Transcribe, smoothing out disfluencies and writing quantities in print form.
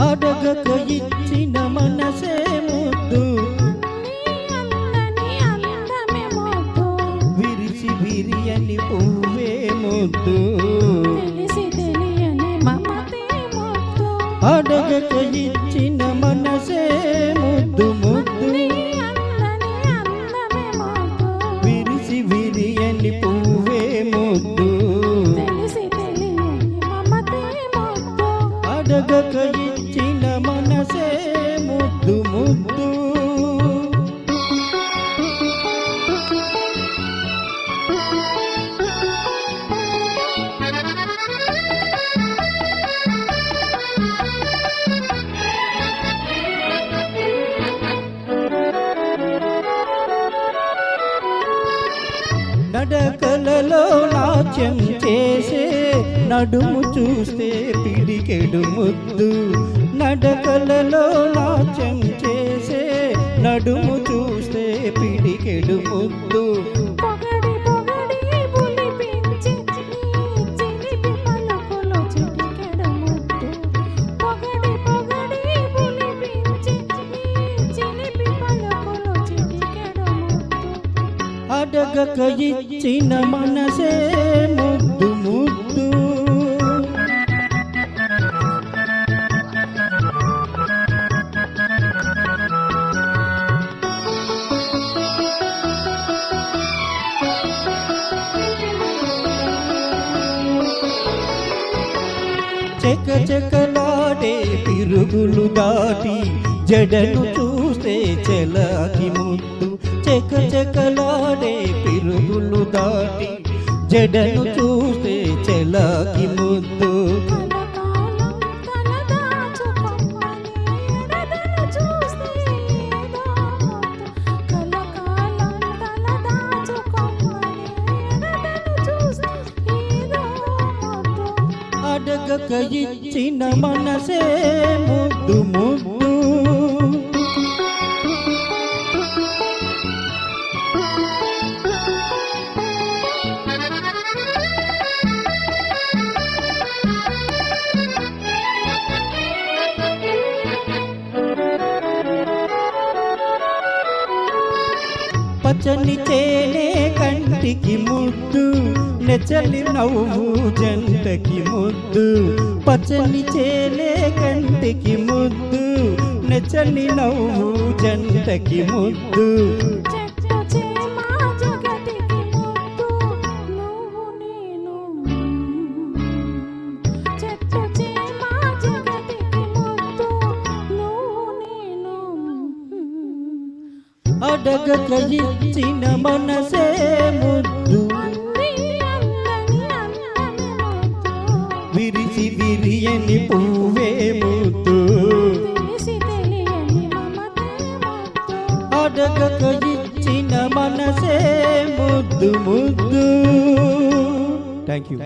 అడగక ఇచ్చిన మనసే ముద్దు, విరిసి విరియని పువ్వే ముద్దు, అడగక ఇచ్చిన మనసే ముద్దు ముద్దు, విరిసి విరియని పువ్వే ముద్దు, అడగక ఇచ్చిన మనసే ముద్దు ముద్దు. నడకలలో నాట్యం చేసే నడుము చూస్తే పిడికెడు ముద్దు, నడకలలో నాట్యం చేసే నడుము చూస్తే పిడికెడు ముద్దు, అడగక ఇచ్చిన మనసే ముద్దు ముద్దు. చెక చెకలాడే పిరుగులు దాటి జడను చూస్తే చెలాకి ముద్దు, చెక చెకలాడే పిరుగులు దాటి జడను చూస్తే చెలాకి ముద్దు, అడగక ఇచ్చిన మనసే ముద్దు ముద్దు. పచ్చని తేనె కంటికి ముద్దు, నెచ్చలి నవ్వు జంటకి ముద్దు, పచ్చని తేనె కంటికి ముద్దు, నెచ్చలి నవ్వు జంటకి ముద్దు, అడగక ఇచ్చిన మనసే ముద్దు, విరిసి విరియని పువ్వే ముద్దు, అడగక ఇచ్చిన మనసే ముద్దు ముద్దు. Thank you.